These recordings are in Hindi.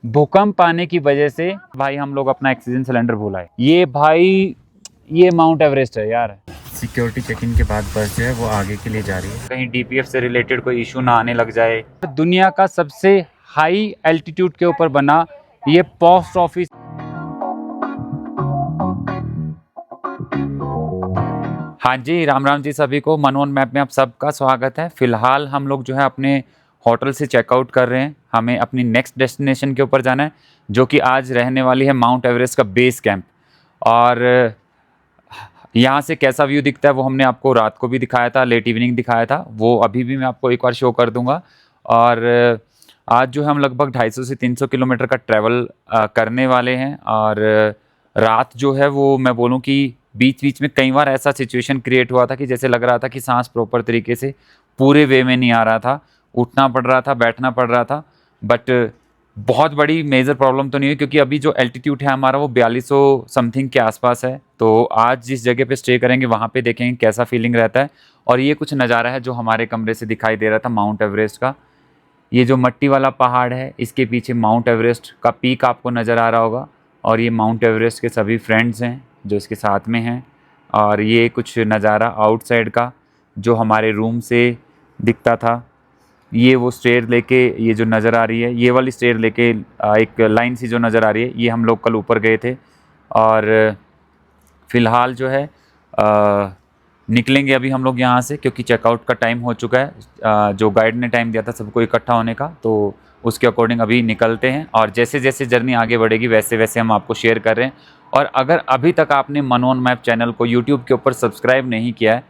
भूकंप आने की वजह से भाई हम लोग अपना ऑक्सीजन सिलेंडर भूल आए। ये भाई ये माउंट एवरेस्ट है यार। सिक्योरिटी चेक इन के बाद बस जो है वो आगे के लिए जा रही है, कहीं डीपीएफ से रिलेटेड कोई इशू ना आने लग जाए। दुनिया का सबसे हाई एल्टीट्यूड के ऊपर बना ये पोस्ट ऑफिस। हाँ जी, राम राम जी सभी को। मनोन मैप में आप सबका स्वागत है। फिलहाल हम लोग जो है अपने होटल से चेकआउट कर रहे हैं। हमें अपनी नेक्स्ट डेस्टिनेशन के ऊपर जाना है, जो कि आज रहने वाली है माउंट एवरेस्ट का बेस कैंप। और यहाँ से कैसा व्यू दिखता है वो हमने आपको रात को भी दिखाया था, लेट इवनिंग दिखाया था, वो अभी भी मैं आपको एक बार शो कर दूंगा। और आज जो है हम लगभग 250 से 300 किलोमीटर का ट्रैवल करने वाले हैं। और रात जो है वो मैं बोलूँ कि बीच बीच में कई बार ऐसा सिचुएशन क्रिएट हुआ था कि जैसे लग रहा था कि सांस प्रॉपर तरीके से पूरे वे में नहीं आ रहा था, उठना पड़ रहा था, बैठना पड़ रहा था। बट बहुत बड़ी मेजर प्रॉब्लम तो नहीं हुई, क्योंकि अभी जो एल्टीट्यूड है हमारा वो 4200 समथिंग के आसपास है। तो आज जिस जगह पे स्टे करेंगे वहाँ पे देखेंगे कैसा फीलिंग रहता है। और ये कुछ नज़ारा है जो हमारे कमरे से दिखाई दे रहा था माउंट एवरेस्ट का। ये जो मट्टी वाला पहाड़ है इसके पीछे माउंट एवरेस्ट का पीक आपको नज़र आ रहा होगा। और ये माउंट एवरेस्ट के सभी फ्रेंड्स हैं जो इसके साथ में हैं। और ये कुछ नज़ारा आउटसाइड का जो हमारे रूम से दिखता था। ये वो स्टेयर लेके ये जो नज़र आ रही है, ये वाली स्टेयर लेके एक लाइन सी जो नज़र आ रही है, ये हम लोग कल ऊपर गए थे। और फ़िलहाल जो है निकलेंगे अभी हम लोग यहाँ से, क्योंकि चेकआउट का टाइम हो चुका है। जो गाइड ने टाइम दिया था सबको इकट्ठा होने का, तो उसके अकॉर्डिंग अभी निकलते हैं। और जैसे जैसे जर्नी आगे बढ़ेगी वैसे वैसे हम आपको शेयर कर रहे हैं। और अगर अभी तक आपने मनोन मैप चैनल को यूट्यूब के ऊपर सब्सक्राइब नहीं किया है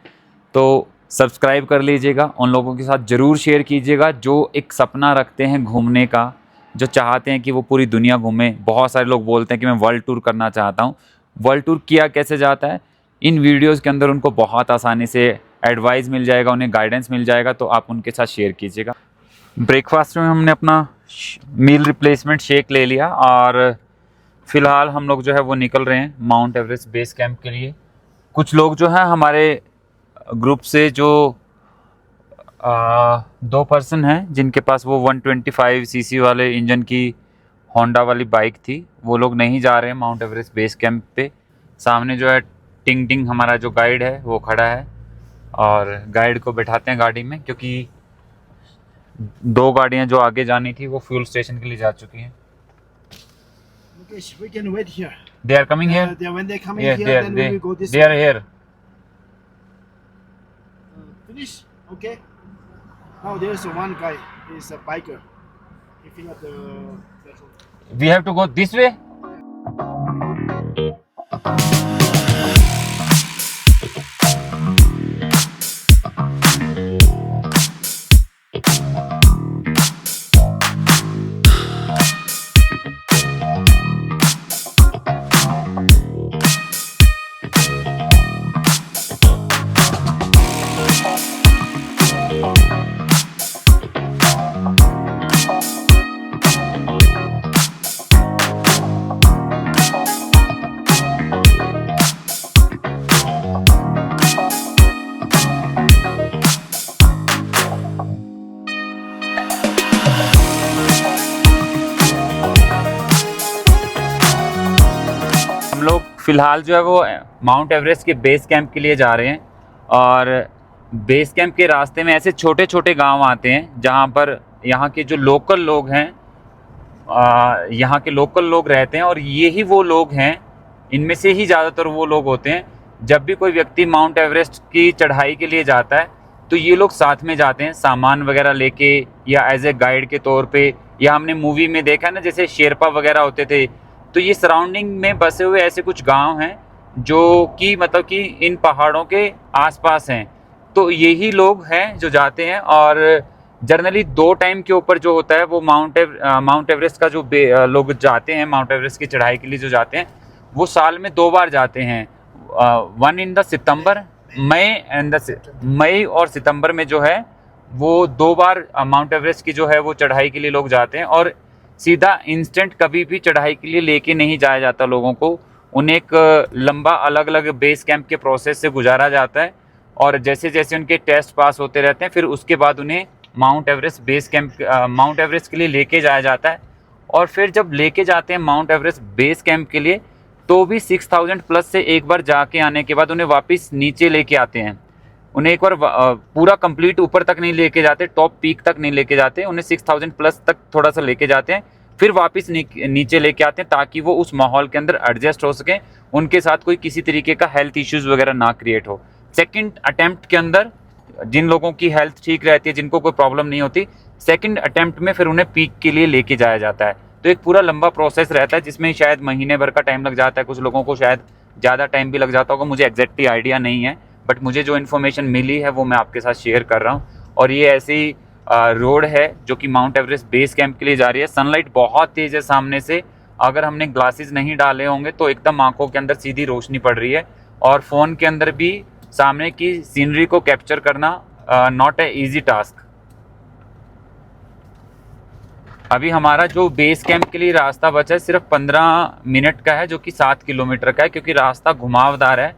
तो सब्सक्राइब कर लीजिएगा। उन लोगों के साथ ज़रूर शेयर कीजिएगा जो एक सपना रखते हैं घूमने का, जो चाहते हैं कि वो पूरी दुनिया घूमें। बहुत सारे लोग बोलते हैं कि मैं वर्ल्ड टूर करना चाहता हूँ। वर्ल्ड टूर किया कैसे जाता है, इन वीडियोस के अंदर उनको बहुत आसानी से एडवाइस मिल जाएगा, उन्हें गाइडेंस मिल जाएगा। तो आप उनके साथ शेयर कीजिएगा। ब्रेकफास्ट में हमने अपना मील रिप्लेसमेंट शेक ले लिया और फ़िलहाल हम लोग जो है वो निकल रहे हैं माउंट एवरेस्ट बेस कैंप के लिए। कुछ लोग जो हैं हमारे ग्रुप से जो 2 पर्सन हैं जिनके पास वो 125 सीसी वाले इंजन की होंडा वाली बाइक थी, वो लोग नहीं जा रहे हैं माउंट एवरेस्ट बेस कैंप पे। सामने जो है टिंग टिंग हमारा जो गाइड है वो खड़ा है, और गाइड को बैठाते हैं गाड़ी में, क्योंकि 2 गाड़ियां जो आगे जानी थी वो फ्यूल स्टेशन के लिए जा चुकी हैं। Okay, we can wait here. They are coming here? When they coming Yes, here, then we will go this they are here. Finish? Okay. Now there's one guy. He's a biker. He fill up the petrol. We have to go this way? हम लोग फ़िलहाल जो है वो माउंट एवरेस्ट के बेस कैंप के लिए जा रहे हैं। और बेस कैंप के रास्ते में ऐसे छोटे छोटे गांव आते हैं जहां पर यहाँ के जो लोकल लोग हैं, यहाँ के लोकल लोग रहते हैं। और ये ही वो लोग हैं, इनमें से ही ज़्यादातर वो लोग होते हैं, जब भी कोई व्यक्ति माउंट एवरेस्ट की चढ़ाई के लिए जाता है तो ये लोग साथ में जाते हैं सामान वगैरह लेके, या एज ए गाइड के तौर पे। या हमने मूवी में देखा है ना, जैसे शेरपा वगैरह होते थे। तो ये सराउंडिंग में बसे हुए ऐसे कुछ गांव हैं जो कि मतलब कि इन पहाड़ों के आसपास हैं। तो यही लोग हैं जो जाते हैं। और जनरली 2 टाइम के ऊपर जो होता है वो माउंट एवरेस्ट का जो लोग जाते हैं, माउंट एवरेस्ट की चढ़ाई के लिए जो जाते हैं, वो साल में 2 बार जाते हैं। 1 इन द सितंबर, मई और सितंबर में जो है वो 2 बार माउंट एवरेस्ट की जो है वो चढ़ाई के लिए लोग जाते हैं। और सीधा इंस्टेंट कभी भी चढ़ाई के लिए लेके नहीं जाया जाता लोगों को, उन्हें एक लंबा अलग अलग बेस कैंप के प्रोसेस से गुजारा जाता है। और जैसे जैसे उनके टेस्ट पास होते रहते हैं, फिर उसके बाद उन्हें माउंट एवरेस्ट के लिए लेके जाया जाता है। और फिर जब लेके जाते हैं माउंट एवरेस्ट बेस कैंप के लिए तो भी 6000 प्लस से एक बार जाके आने के बाद उन्हें वापस नीचे लेके आते हैं। उन्हें एक बार पूरा कंप्लीट ऊपर तक नहीं लेके जाते, टॉप पीक तक नहीं लेके जाते, उन्हें 6000 प्लस तक थोड़ा सा लेके जाते हैं, फिर वापस नीचे लेके आते हैं ताकि वो उस माहौल के अंदर एडजस्ट हो सकें, उनके साथ कोई किसी तरीके का हेल्थ इश्यूज़ वगैरह ना क्रिएट हो। सेकंड अटेम्प्ट के अंदर जिन लोगों की हेल्थ ठीक रहती है, जिनको कोई प्रॉब्लम नहीं होती, सेकंड अटेम्प्ट में फिर उन्हें पीक के लिए लेके जाया जाता है। तो एक पूरा लंबा प्रोसेस रहता है जिसमें शायद महीने भर का टाइम लग जाता है, कुछ लोगों को शायद ज़्यादा टाइम भी लग जाता होगा, मुझे एग्जैक्टली आइडिया नहीं है, बट मुझे जो इन्फॉर्मेशन मिली है वो मैं आपके साथ शेयर कर रहा हूँ। और ये ऐसी रोड है जो कि माउंट एवरेस्ट बेस कैंप के लिए जा रही है। सनलाइट बहुत तेज़ है सामने से, अगर हमने ग्लासेस नहीं डाले होंगे तो एकदम आंखों के अंदर सीधी रोशनी पड़ रही है, और फ़ोन के अंदर भी सामने की सीनरी को कैप्चर करना नॉट ए ईजी टास्क। अभी हमारा जो बेस कैंप के लिए रास्ता बचा है सिर्फ 15 मिनट का है, जो कि 7 किलोमीटर का है, क्योंकि रास्ता घुमावदार है।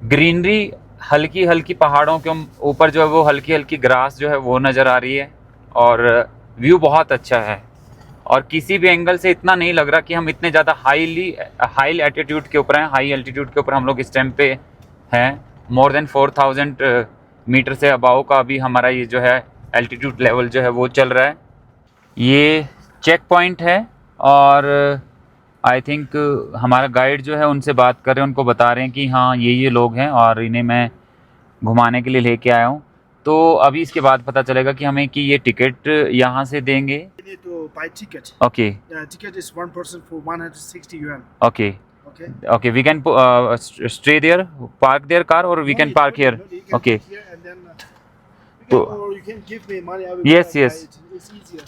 ग्रीनरी हल्की हल्की पहाड़ों के ऊपर जो है वो हल्की हल्की ग्रास जो है वो नज़र आ रही है, और व्यू बहुत अच्छा है। और किसी भी एंगल से इतना नहीं लग रहा कि हम इतने ज़्यादा हाई एल्टीट्यूड के ऊपर हैं। हाई एल्टीट्यूड के ऊपर हम लोग इस टाइम पे हैं, मोर देन 4000 मीटर से अबाव का अभी हमारा ये जो है एल्टीट्यूड लेवल जो है वो चल रहा है। ये चेक पॉइंट है, और आई थिंक हमारा गाइड जो है उनसे बात कर रहे हैं, उनको बता रहे हैं कि हाँ ये लोग हैं और इन्हें मैं घुमाने के लिए लेके आया हूँ। तो अभी इसके बाद पता चलेगा कि हमें कि ये टिकट यहाँ से देंगे। You need to buy ticket. Okay Ticket is one person for 160 yuan. Okay Okay. Okay, we can stay there, park there car, और we can park here. Okay, तो or you can give me money. I will Yes, buy yes. it. It's easier.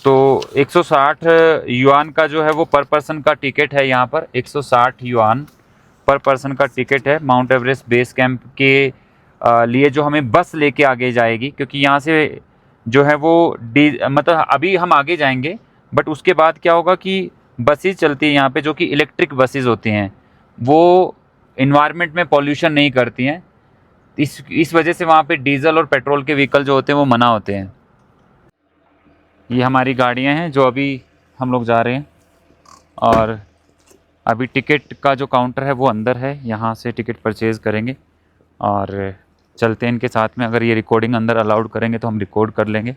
तो 160 युआन का जो है वो पर पर्सन का टिकट है। यहाँ पर 160 युआन पर पर्सन का टिकट है माउंट एवरेस्ट बेस कैंप के लिए, जो हमें बस लेके आगे जाएगी, क्योंकि यहाँ से जो है वो मतलब अभी हम आगे जाएंगे, बट उसके बाद क्या होगा कि बसेस चलती है यहाँ पे जो कि इलेक्ट्रिक बसेस होती हैं, वो इन्वायरमेंट में पॉल्यूशन नहीं करती हैं। इस वजह से वहाँ पे डीजल और पेट्रोल के व्हीकल जो होते हैं वो मना होते हैं। ये हमारी गाड़ियाँ हैं जो अभी हम लोग जा रहे हैं, और अभी टिकट का जो काउंटर है वो अंदर है, यहाँ से टिकट परचेज़ करेंगे और चलते हैं इनके साथ में। अगर ये रिकॉर्डिंग अंदर अलाउड करेंगे तो हम रिकॉर्ड कर लेंगे।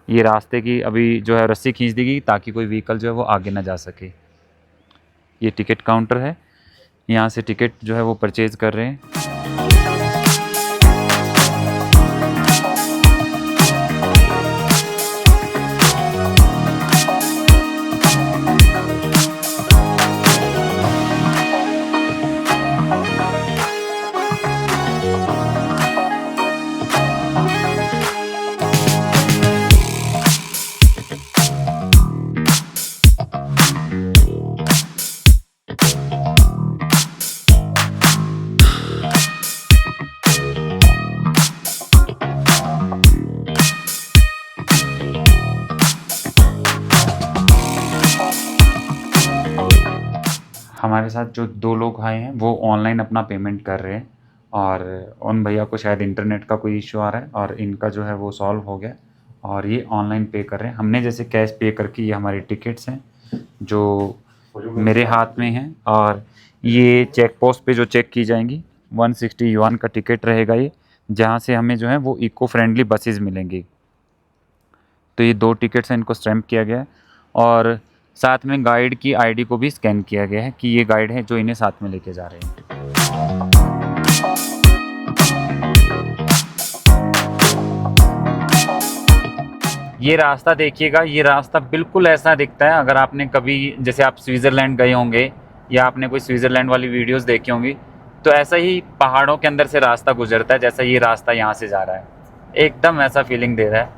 ये रास्ते की अभी जो है रस्सी खींच दी गई ताकि कोई व्हीकल जो है वो आगे ना जा सके। ये टिकट काउंटर है, यहाँ से टिकट जो है वो परचेज़ कर रहे हैं। हमारे साथ जो 2 लोग आए हैं वो ऑनलाइन अपना पेमेंट कर रहे हैं, और उन भैया को शायद इंटरनेट का कोई इशू आ रहा है और इनका जो है वो सॉल्व हो गया, और ये ऑनलाइन पे कर रहे हैं। हमने जैसे कैश पे करके ये हमारी टिकट्स हैं जो मेरे हाथ में हैं, और ये चेक पोस्ट पे जो चेक की जाएंगी 160 युआन का टिकट रहेगा ये, जहाँ से हमें जो है वो इको फ्रेंडली बसेस मिलेंगी। तो ये 2 टिकट्स हैं, इनको स्टैम्प किया गया है, और साथ में गाइड की आईडी को भी स्कैन किया गया है कि ये गाइड है जो इन्हें साथ में लेके जा रहे हैं। ये रास्ता देखिएगा, ये रास्ता बिल्कुल ऐसा दिखता है, अगर आपने कभी जैसे आप स्विट्ज़रलैंड गए होंगे या आपने कोई स्विट्ज़रलैंड वाली वीडियोस देखी होंगी, तो ऐसा ही पहाड़ों के अंदर से रास्ता गुजरता है, जैसा ये रास्ता यहाँ से जा रहा है, एकदम ऐसा फीलिंग दे रहा है।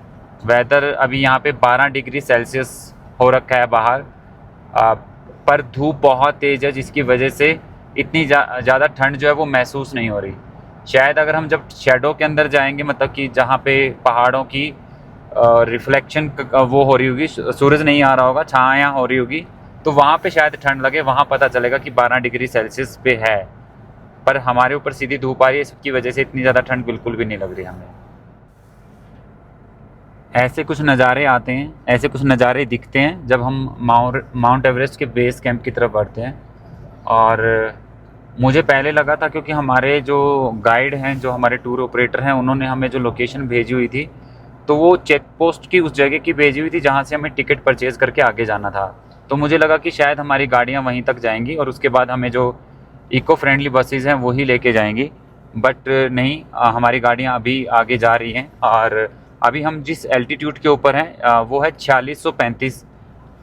वेदर अभी यहाँ पे 12 डिग्री सेल्सियस हो रखा है बाहर, पर धूप बहुत तेज़ है, जिसकी वजह से इतनी ज़्यादा ठंड जो है वो महसूस नहीं हो रही। शायद अगर हम जब शैडो के अंदर जाएंगे, मतलब कि जहाँ पे पहाड़ों की रिफ्लेक्शन वो हो रही होगी, सूरज नहीं आ रहा होगा, छाया हो रही होगी, तो वहाँ पे शायद ठंड लगे, वहाँ पता चलेगा कि 12 डिग्री सेल्सियस पे है। पर हमारे ऊपर सीधी धूप आ रही है, इसकी वजह से इतनी ज़्यादा ठंड बिल्कुल भी नहीं लग रही हमें। ऐसे कुछ नज़ारे आते हैं, ऐसे कुछ नज़ारे दिखते हैं जब हम माउंट एवरेस्ट के बेस कैंप की तरफ बढ़ते हैं। और मुझे पहले लगा था, क्योंकि हमारे जो गाइड हैं, जो हमारे टूर ऑपरेटर हैं, उन्होंने हमें जो लोकेशन भेजी हुई थी तो वो चेक पोस्ट की उस जगह की भेजी हुई थी जहाँ से हमें टिकट परचेज़ करके आगे जाना था। तो मुझे लगा कि शायद हमारी गाड़ियाँ वहीं तक जाएंगी और उसके बाद हमें जो इको फ्रेंडली बसेज़ हैं वही लेके जाएंगी। बट नहीं, हमारी गाड़ियाँ अभी आगे जा रही हैं। और अभी हम जिस एल्टीट्यूड के ऊपर हैं वो है 4635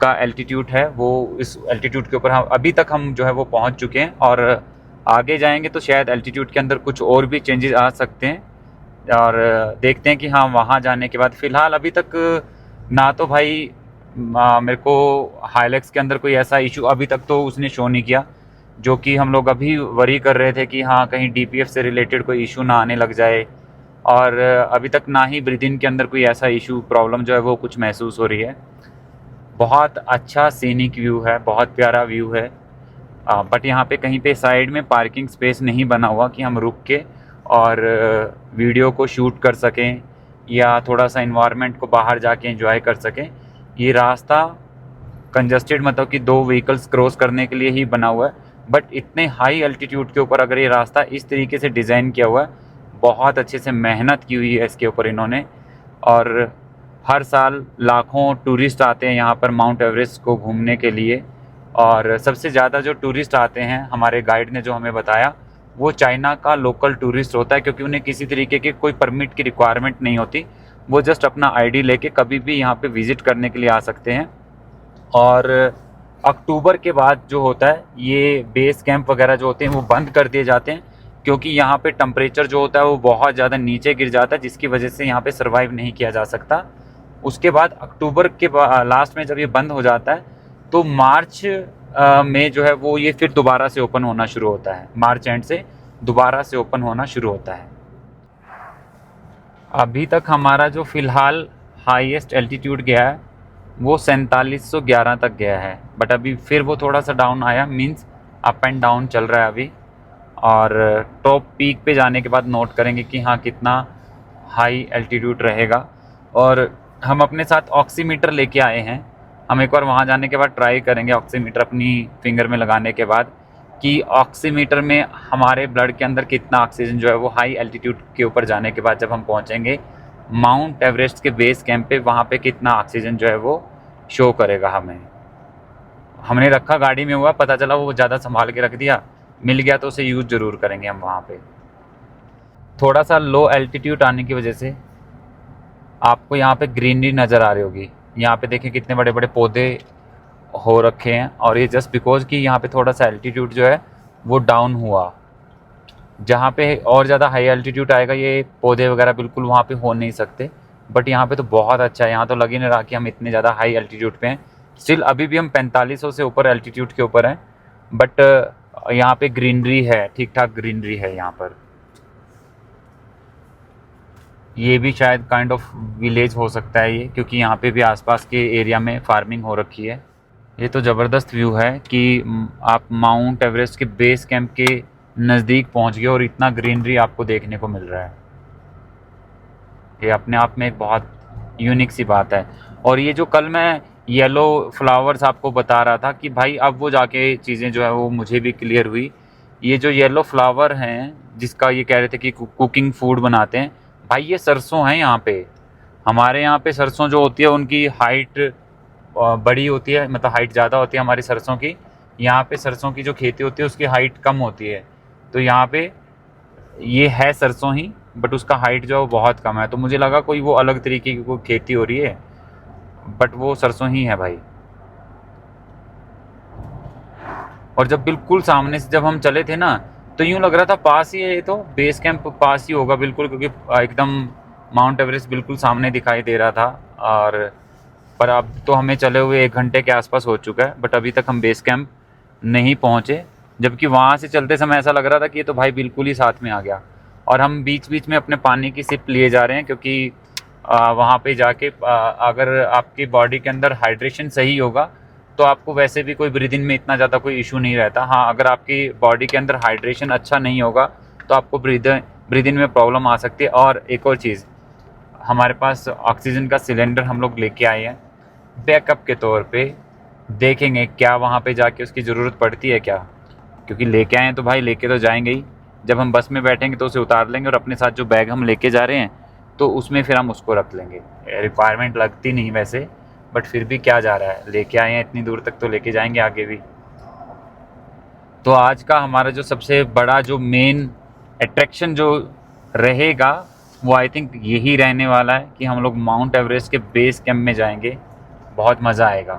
का एल्टीट्यूड है। वो इस एल्टीट्यूड के ऊपर हम अभी तक जो है वो पहुंच चुके हैं, और आगे जाएंगे तो शायद एल्टीट्यूड के अंदर कुछ और भी चेंजेस आ सकते हैं। और देखते हैं कि हाँ, वहाँ जाने के बाद फ़िलहाल अभी तक ना तो भाई मेरे को हाइलैक्स के अंदर कोई ऐसा इशू अभी तक तो उसने शो नहीं किया, जो कि हम लोग अभी वरी कर रहे थे कि हाँ, कहीं DPF से रिलेटेड कोई इशू ना आने लग जाए। और अभी तक ना ही ब्रीदिंग के अंदर कोई ऐसा इशू प्रॉब्लम जो है वो कुछ महसूस हो रही है। बहुत अच्छा सीनिक व्यू है, बहुत प्यारा व्यू है। बट यहाँ पे कहीं पे साइड में पार्किंग स्पेस नहीं बना हुआ कि हम रुक के और वीडियो को शूट कर सकें या थोड़ा सा इन्वायरमेंट को बाहर जाके एंजॉय कर सकें। ये रास्ता कंजस्टेड, मतलब कि 2 व्हीकल्स क्रॉस करने के लिए ही बना हुआ है। बट इतने हाई एल्टीट्यूड के ऊपर अगर ये रास्ता इस तरीके से डिज़ाइन किया हुआ है, बहुत अच्छे से मेहनत की हुई है इसके ऊपर इन्होंने। और हर साल लाखों टूरिस्ट आते हैं यहाँ पर माउंट एवरेस्ट को घूमने के लिए। और सबसे ज़्यादा जो टूरिस्ट आते हैं, हमारे गाइड ने जो हमें बताया, वो चाइना का लोकल टूरिस्ट होता है, क्योंकि उन्हें किसी तरीके की कोई परमिट की रिक्वायरमेंट नहीं होती। वो जस्ट अपना ID लेके कभी भी यहाँ पे विज़िट करने के लिए आ सकते हैं। और अक्टूबर के बाद जो होता है, ये बेस कैंप वगैरह जो होते हैं वो बंद कर दिए जाते हैं, क्योंकि यहाँ पे टेम्परेचर जो होता है वो बहुत ज़्यादा नीचे गिर जाता है, जिसकी वजह से यहाँ पे सर्वाइव नहीं किया जा सकता। उसके बाद अक्टूबर के लास्ट में जब ये बंद हो जाता है तो मार्च में जो है वो ये फिर दोबारा से ओपन होना शुरू होता है। मार्च एंड से दोबारा से ओपन होना शुरू होता है। अभी तक हमारा जो फ़िलहाल हाईएस्ट एल्टीट्यूड गया है वो 4711 तक गया है। बट अभी फिर वो थोड़ा सा डाउन आया, मींस अप एंड डाउन चल रहा है अभी। और टॉप पीक पे जाने के बाद नोट करेंगे कि हाँ, कितना हाई एल्टीट्यूड रहेगा। और हम अपने साथ ऑक्सीमीटर लेके आए हैं। हम एक बार वहाँ जाने के बाद ट्राई करेंगे ऑक्सीमीटर अपनी फिंगर में लगाने के बाद, कि ऑक्सीमीटर में हमारे ब्लड के अंदर कितना ऑक्सीजन जो है वो हाई एल्टीट्यूड के ऊपर जाने के बाद जब हम पहुँचेंगे माउंट एवरेस्ट के बेस कैंप पे, वहाँ पे कितना ऑक्सीजन जो है वो शो करेगा हमें। हमने रखा गाड़ी में हुआ, पता चला वो ज़्यादा संभाल के रख दिया, मिल गया तो उसे यूज़ ज़रूर करेंगे हम वहाँ पे। थोड़ा सा लो एल्टीट्यूड आने की वजह से आपको यहाँ पे ग्रीनरी नज़र आ रही होगी। यहाँ पे देखें कितने बड़े बड़े पौधे हो रखे हैं, और ये जस्ट बिकॉज कि यहाँ पे थोड़ा सा एल्टीट्यूड जो है वो डाउन हुआ। जहाँ पे और ज़्यादा हाई एल्टीट्यूड आएगा ये पौधे वगैरह बिल्कुल वहाँ पे हो नहीं सकते। बट यहाँ पे तो बहुत अच्छा है, यहाँ तो लग ही नहीं रहा कि हम इतने ज़्यादा हाई एल्टीट्यूड पे हैं। स्टिल अभी भी हम 4500 से ऊपर एल्टीट्यूड के ऊपर हैं, बट यहाँ पे ग्रीनरी है, ठीक ठाक ग्रीनरी है यहाँ पर। ये भी शायद काइंड ऑफ विलेज हो सकता है ये, क्योंकि यहाँ पे भी आसपास के एरिया में फार्मिंग हो रखी है। ये तो ज़बरदस्त व्यू है कि आप माउंट एवरेस्ट के बेस कैंप के नज़दीक पहुँच गए और इतना ग्रीनरी आपको देखने को मिल रहा है। ये अपने आप में एक बहुत यूनिक सी बात है। और ये जो कल मैं येलो फ्लावर्स आपको बता रहा था कि भाई अब वो जाके चीज़ें जो है वो मुझे भी क्लियर हुई। ये जो येलो फ्लावर हैं, जिसका ये कह रहे थे कि कुकिंग फूड बनाते हैं, भाई ये सरसों हैं यहाँ पे। हमारे यहाँ पे सरसों जो होती है उनकी हाइट बड़ी होती है, मतलब हाइट ज़्यादा होती है हमारी सरसों की। यहाँ पे सरसों की जो खेती होती है उसकी हाइट कम होती है। तो यहाँ पे ये है सरसों ही, बट उसका हाइट जो है वो बहुत कम है। तो मुझे लगा कोई वो अलग तरीके की कोई खेती हो रही है, बट वो सरसों ही है भाई। और जब बिल्कुल सामने से जब हम चले थे ना, तो यूँ लग रहा था पास ही है, ये तो बेस कैंप पास ही होगा बिल्कुल, क्योंकि एकदम माउंट एवरेस्ट बिल्कुल सामने दिखाई दे रहा था। और पर अब तो हमें चले हुए 1 घंटे के आसपास हो चुका है, बट अभी तक हम बेस कैंप नहीं पहुँचे। जबकि वहाँ से चलते समय ऐसा लग रहा था कि ये तो भाई बिल्कुल ही साथ में आ गया। और हम बीच बीच में अपने पानी की सिप लिए जा रहे हैं, क्योंकि वहाँ पे जाके अगर आपकी बॉडी के अंदर हाइड्रेशन सही होगा तो आपको वैसे भी कोई ब्रीदिंग में इतना ज़्यादा कोई इशू नहीं रहता। हाँ, अगर आपकी बॉडी के अंदर हाइड्रेशन अच्छा नहीं होगा तो आपको ब्रीदिंग में प्रॉब्लम आ सकती है। और एक और चीज़, हमारे पास ऑक्सीजन का सिलेंडर हम लोग लेके आए हैं बैकअप के तौर पे। देखेंगे क्या वहाँ पे जाके उसकी ज़रूरत पड़ती है क्या, क्योंकि लेके आए हैं तो भाई लेके तो जाएंगे ही। जब हम बस में बैठेंगे तो उसे उतार लेंगे और अपने साथ जो बैग हम लेके जा रहे हैं तो उसमें फिर हम उसको रख लेंगे। रिक्वायरमेंट लगती नहीं वैसे, बट फिर भी क्या जा रहा है, लेके आए हैं इतनी दूर तक तो लेके जाएंगे आगे भी। तो आज का हमारा जो सबसे बड़ा जो मेन अट्रैक्शन जो रहेगा वो आई थिंक यही रहने वाला है कि हम लोग माउंट एवरेस्ट के बेस कैंप में जाएंगे। बहुत मज़ा आएगा।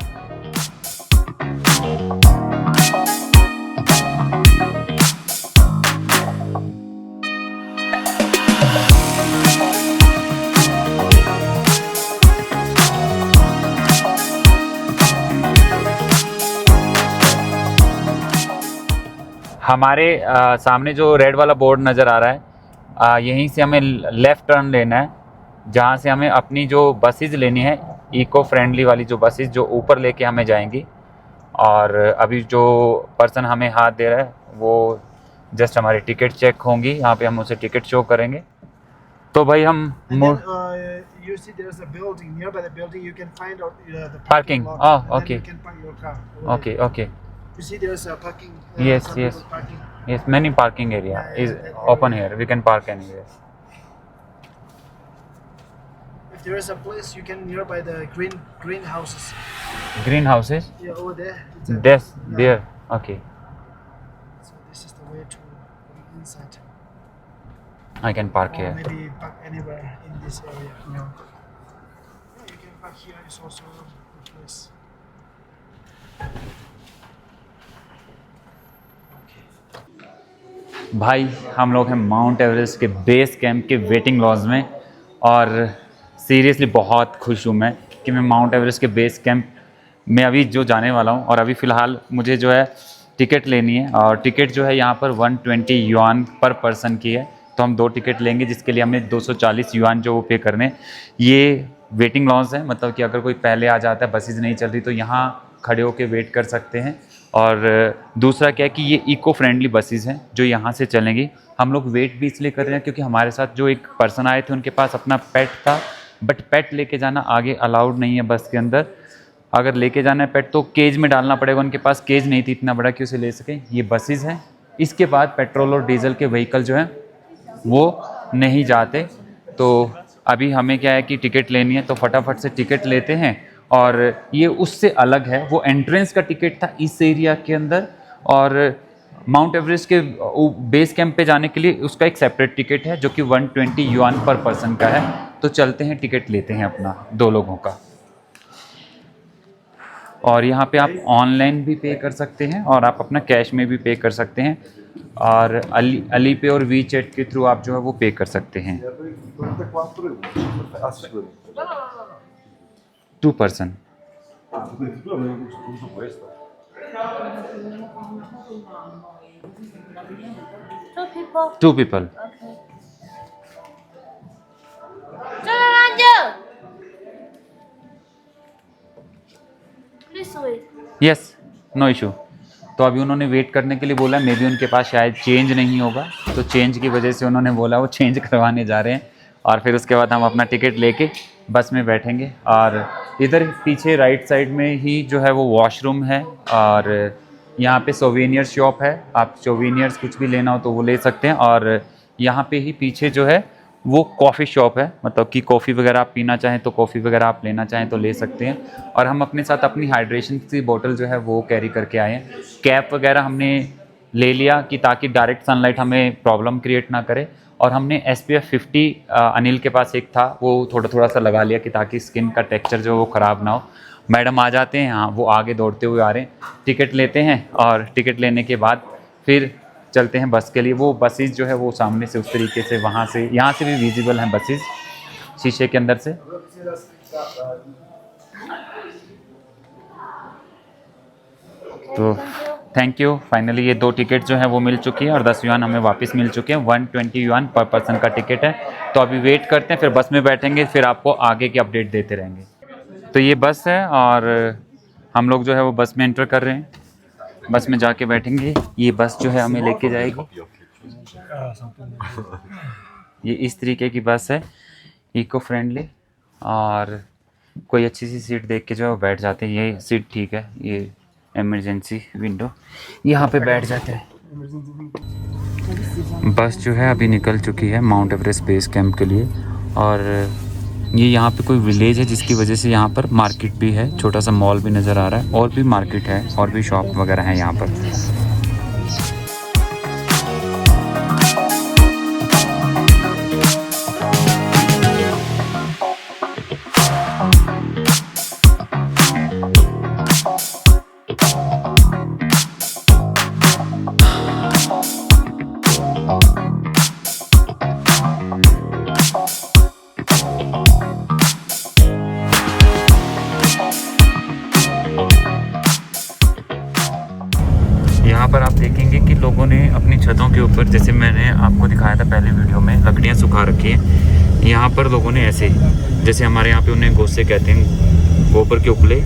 हमारे सामने जो रेड वाला बोर्ड नज़र आ रहा है, यहीं से हमें लेफ़्ट टर्न लेना है, जहाँ से हमें अपनी जो बसेस लेनी है इको फ्रेंडली वाली जो बसेस जो ऊपर लेके हमें जाएंगी। और अभी जो पर्सन हमें हाथ दे रहा है वो जस्ट हमारी टिकट चेक होंगी, यहाँ पे हम उसे टिकट शो करेंगे। तो भाई हम And then you see there's a building. Nearby the building, you can find out the Parking. lot. Oh, and okay. Then you can park your car. over okay there. Okay You see there's a parking. Yes, some yes. people parking. Yes, many parking area is open here, we can park anywhere. If there is a place, you can nearby the greenhouses. Greenhouses Yeah, over there. It's a- डेस yeah. There, okay So this is the way to go inside. I can park Or here. maybe park anywhere in this area. Yeah, you can park here. It's also a good place. भाई हम लोग हैं माउंट एवरेस्ट के बेस कैंप के वेटिंग लॉज में, और सीरियसली बहुत खुश हूँ मैं कि मैं माउंट एवरेस्ट के बेस कैंप में अभी जो जाने वाला हूँ। और अभी फ़िलहाल मुझे जो है टिकट लेनी है, और टिकट जो है यहाँ पर 120 युआन पर पर्सन की है। तो हम 2 टिकट लेंगे जिसके लिए हमें 240 युआन जो वो पे करने। ये वेटिंग लॉज है, मतलब कि अगर कोई पहले आ जाता है, बसेज नहीं चल रही, तो यहाँ खड़े होकर वेट कर सकते हैं। और दूसरा क्या है कि ये इको फ्रेंडली बसेस हैं जो यहाँ से चलेंगी। हम लोग वेट भी इसलिए कर रहे हैं क्योंकि हमारे साथ जो एक पर्सन आए थे उनके पास अपना पेट था, बट पेट लेके जाना आगे अलाउड नहीं है बस के अंदर। अगर लेके जाना है पेट तो केज में डालना पड़ेगा, उनके पास केज नहीं थी इतना बड़ा कि उसे ले सकें। ये बसेस हैं। इसके बाद पेट्रोल और डीजल के व्हीकल जो हैं वो नहीं जाते। तो अभी हमें क्या है कि टिकट लेनी है, तो फटाफट से टिकट लेते हैं। और ये उससे अलग है, वो एंट्रेंस का टिकट था इस एरिया के अंदर, और माउंट एवरेस्ट के बेस कैंप पे जाने के लिए उसका एक सेपरेट टिकट है जो कि 120 युआन पर पर्सन का है। तो चलते हैं, टिकट लेते हैं अपना 2 लोगों का। और यहाँ पे आप ऑनलाइन भी पे कर सकते हैं और आप अपना कैश में भी पे कर सकते हैं, और अली पे और वी चैट के थ्रू आप जो है वो पे कर सकते हैं। 2 person. Two people. 2 people. Okay. Jangan lanjut. Please wait. Yes, no issue. तो अभी उन्होंने वेट करने के लिए बोला, मे बी उनके पास शायद चेंज नहीं होगा, तो चेंज की वजह से उन्होंने बोला वो चेंज करवाने जा रहे हैं। और फिर उसके बाद हम अपना टिकट लेके बस में बैठेंगे। और इधर पीछे राइट साइड में ही जो है वो वॉशरूम है, और यहाँ पे सोवेनियर शॉप है, आप सोवेनियर्स कुछ भी लेना हो तो वो ले सकते हैं। और यहाँ पे ही पीछे जो है वो कॉफ़ी शॉप है, मतलब कि कॉफ़ी वगैरह आप पीना चाहें तो कॉफ़ी वगैरह आप लेना चाहें तो ले सकते हैं। और हम अपने साथ अपनी हाइड्रेशन की बोतल जो है वो कैरी करके आए हैं। कैप वगैरह हमने ले लिया कि ताकि डायरेक्ट सनलाइट हमें प्रॉब्लम क्रिएट ना करे। और हमने SPF 50 अनिल के पास एक था, वो थोड़ा थोड़ा सा लगा लिया कि ताकि स्किन का टेक्सचर जो वो ख़राब ना हो। मैडम आ जाते हैं, हाँ वो आगे दौड़ते हुए आ रहे हैं। टिकट लेते हैं और टिकट लेने के बाद फिर चलते हैं बस के लिए। वो बसेस जो है वो सामने से उस तरीके से, वहाँ से, यहाँ से भी विजिबल हैं बसेस शीशे के अंदर से। तो थैंक यू, फाइनली ये 2 टिकट जो है वो मिल चुकी है और 10 युआन हमें वापस मिल चुके हैं। 120 युआन पर पर्सन का टिकट है। तो अभी वेट करते हैं, फिर बस में बैठेंगे, फिर आपको आगे की अपडेट देते रहेंगे। तो ये बस है और हम लोग जो है वो बस में एंटर कर रहे हैं, बस में जाके बैठेंगे। ये बस जो है हमें लेके जाएगी। ये इस तरीके की बस है, इको फ्रेंडली, और कोई अच्छी सी सीट देख के जो है वो बैठ जाते हैं। ये सीट ठीक है, ये इमरजेंसी विंडो, यहाँ पे बैठ जाते हैं। बस जो है अभी निकल चुकी है माउंट एवरेस्ट बेस कैंप के लिए, और ये यहाँ पे कोई विलेज है जिसकी वजह से यहाँ पर मार्केट भी है, छोटा सा मॉल भी नज़र आ रहा है, और भी मार्केट है और भी शॉप वगैरह है यहाँ पर। यहाँ पर आप देखेंगे कि लोगों ने अपनी छतों के ऊपर, जैसे मैंने आपको दिखाया था पहले वीडियो में, लकड़ियाँ सुखा रखी हैं। यहाँ पर लोगों ने ऐसे, जैसे हमारे यहाँ पे उन्हें गोसे कहते हैं, गोबर के उपले,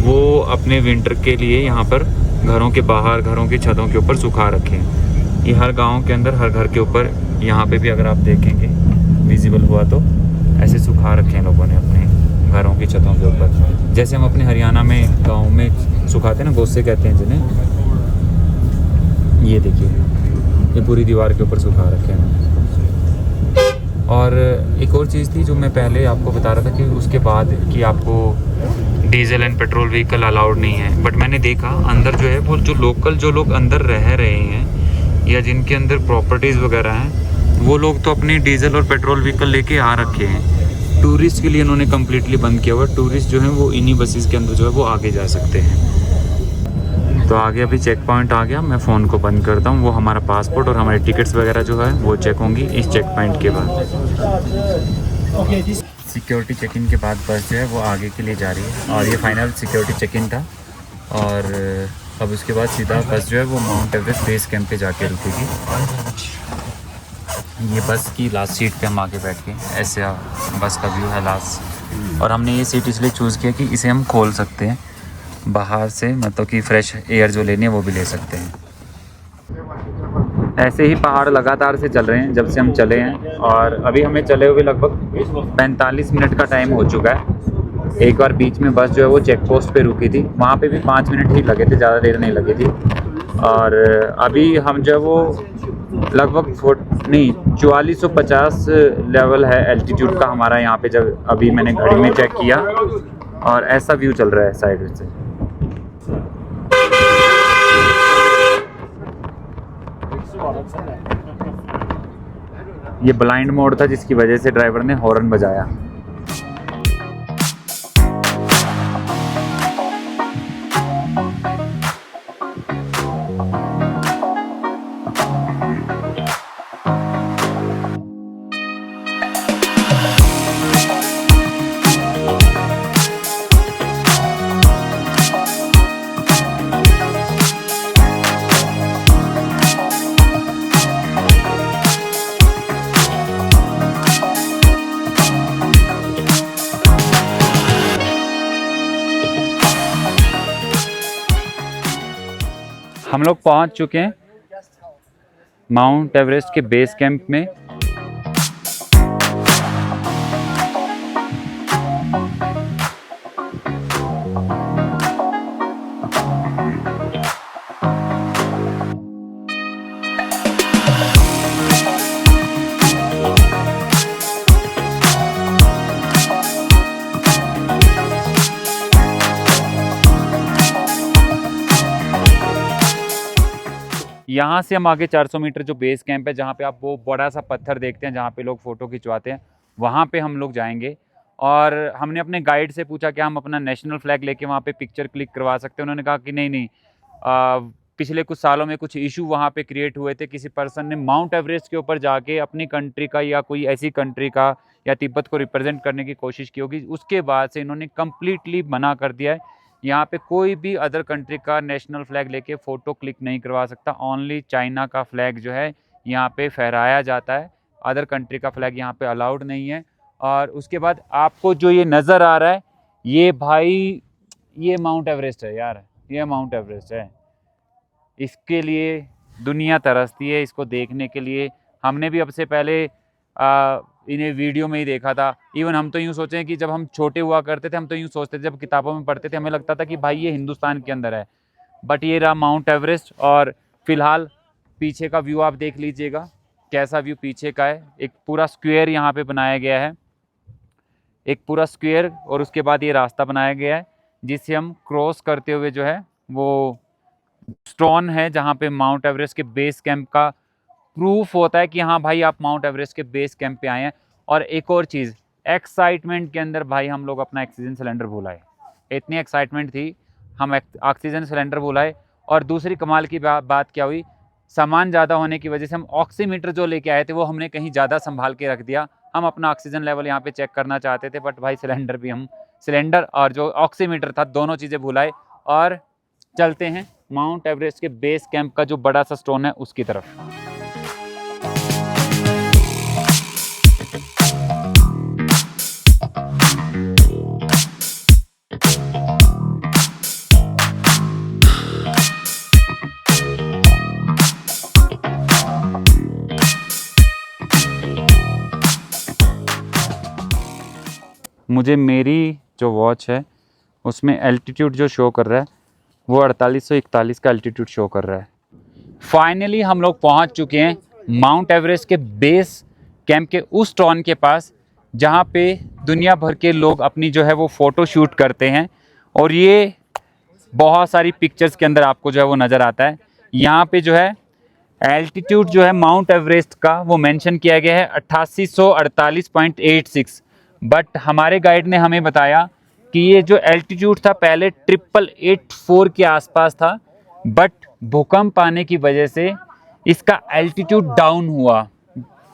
वो अपने विंटर के लिए यहाँ पर घरों के बाहर, घरों की छतों के ऊपर सुखा रखे हैं। ये हर गाँव के अंदर, हर घर के ऊपर, यहाँ पर भी अगर आप देखेंगे विजिबल हुआ तो ऐसे सुखा रखे हैं लोगों ने अपने घरों की छतों के ऊपर। जैसे हम अपने हरियाणा में गाँव में सुखाते हैं ना, गोसे कहते हैं जिन्हें। ये देखिए, ये पूरी दीवार के ऊपर सुखा रखे हैं। और एक और चीज़ थी जो मैं पहले आपको बता रहा था कि उसके बाद कि आपको diesel and petrol vehicle allowed नहीं है, बट मैंने देखा अंदर जो है वो जो लोकल जो लोग अंदर रह रहे हैं या जिनके अंदर प्रॉपर्टीज़ वगैरह हैं, वो लोग तो अपनी डीजल और पेट्रोल व्हीकल लेके आ रखे हैं। टूरिस्ट के लिए इन्होंने कम्प्लीटली बंद किया हुआ। टूरिस्ट जो हैं वो इन्हीं बसेस के अंदर जो है वो आगे जा सकते हैं। तो आगे अभी चेक पॉइंट आ गया, मैं फ़ोन को बंद करता हूँ। वो हमारा पासपोर्ट और हमारी टिकट्स वगैरह जो है वो चेक होंगी इस चेक पॉइंट के बाद। सिक्योरिटी चेक इन के बाद बस जो है वो आगे के लिए जा रही है, और ये फाइनल सिक्योरिटी चेक इन था। और अब उसके बाद सीधा बस जो है वो माउंट एवरेस्ट बेस कैंप पे जाके रुकेगी। ये बस की लास्ट सीट पे हम आके बैठ गए। ऐसे बस का व्यू है लास्ट, और हमने ये सीट इसलिए चूज़ किया कि इसे हम खोल सकते हैं बाहर से, मतलब कि फ्रेश एयर जो लेनी है वो भी ले सकते हैं। ऐसे ही पहाड़ लगातार से चल रहे हैं जब से हम चले हैं, और अभी हमें चले हुए लगभग 45 मिनट का टाइम हो चुका है। एक बार बीच में बस जो है वो चेक पोस्ट पे रुकी थी, वहाँ पे भी 5 मिनट ही लगे थे, ज़्यादा देर नहीं लगी थी। और अभी हम जो है वो लगभग 4450 लेवल है एल्टीट्यूड का हमारा यहाँ पे, जब अभी मैंने घड़ी में चेक किया, और ऐसा व्यू चल रहा है साइड से। ये ब्लाइंड मोड था जिसकी वजह से ड्राइवर ने हॉर्न बजाया। हम लोग पहुंच चुके हैं माउंट एवरेस्ट के बेस कैंप में। यहाँ से हम आगे 400 मीटर जो बेस कैंप है, जहाँ पे आप वो बड़ा सा पत्थर देखते हैं जहाँ पे लोग फ़ोटो खिंचवाते हैं, वहाँ पे हम लोग जाएंगे। और हमने अपने गाइड से पूछा कि हम अपना नेशनल फ्लैग लेके वहाँ पे पिक्चर क्लिक करवा सकते हैं। उन्होंने कहा कि नहीं, पिछले कुछ सालों में कुछ इशू वहाँ पे क्रिएट हुए थे। किसी पर्सन ने माउंट एवरेस्ट के ऊपर जाके अपनी कंट्री का या कोई ऐसी कंट्री का या तिब्बत को रिप्रेजेंट करने की कोशिश की होगी। उसके बाद से इन्होंने कम्प्लीटली मना कर दिया है। यहाँ पे कोई भी अदर कंट्री का नेशनल फ्लैग लेके फ़ोटो क्लिक नहीं करवा सकता। ओनली चाइना का फ्लैग जो है यहाँ पे फहराया जाता है। अदर कंट्री का फ्लैग यहाँ पे अलाउड नहीं है। और उसके बाद आपको जो ये नज़र आ रहा है, ये भाई ये माउंट एवरेस्ट है यार, ये माउंट एवरेस्ट है। इसके लिए दुनिया तरसती है, इसको देखने के लिए। हमने भी अब से पहले इन्हें वीडियो में ही देखा था। इवन हम तो यूँ सोचें कि जब हम छोटे हुआ करते थे, हम तो यूँ सोचते थे, जब किताबों में पढ़ते थे, हमें लगता था कि भाई ये हिंदुस्तान के अंदर है। बट ये रहा माउंट एवरेस्ट। और फिलहाल पीछे का व्यू आप देख लीजिएगा, कैसा व्यू पीछे का है। एक पूरा स्क्वायर यहाँ पे बनाया गया है, एक पूरा स्क्वायर, और उसके बाद ये रास्ता बनाया गया है जिसे हम क्रॉस करते हुए जो है वो स्टोन है जहाँ पे माउंट एवरेस्ट के बेस कैंप का प्रूफ होता है कि हाँ भाई आप माउंट एवरेस्ट के बेस कैंप पे आए हैं। और एक और चीज़, एक्साइटमेंट के अंदर भाई हम लोग अपना ऑक्सीजन सिलेंडर भुलाए। इतनी एक्साइटमेंट थी, हम ऑक्सीजन सिलेंडर भुलाए। और दूसरी कमाल की बात क्या हुई, सामान ज़्यादा होने की वजह से हम ऑक्सीमीटर जो लेके आए थे वो हमने कहीं ज़्यादा संभाल के रख दिया। हम अपना ऑक्सीजन लेवल यहाँ पे चेक करना चाहते थे, बट भाई सिलेंडर और जो ऑक्सीमीटर था दोनों चीज़ें भुलाए। और चलते हैं माउंट एवरेस्ट के बेस कैंप का जो बड़ा सा स्टोन है उसकी तरफ। मुझे मेरी जो वॉच है उसमें एल्टीट्यूड जो शो कर रहा है वो 4841 का एल्टीट्यूड शो कर रहा है। फाइनली हम लोग पहुंच चुके हैं माउंट एवरेस्ट के बेस कैंप के उस स्टोन के पास जहां पे दुनिया भर के लोग अपनी जो है वो फ़ोटो शूट करते हैं। और ये बहुत सारी पिक्चर्स के अंदर आपको जो है वो नज़र आता है। यहाँ पे जो है एल्टीट्यूड जो है माउंट एवरेस्ट का वो मेंशन किया गया है 8848.86। बट हमारे गाइड ने हमें बताया कि ये जो एल्टीट्यूड था पहले 8884 के आसपास था, बट भूकंप आने की वजह से इसका एल्टीट्यूड डाउन हुआ,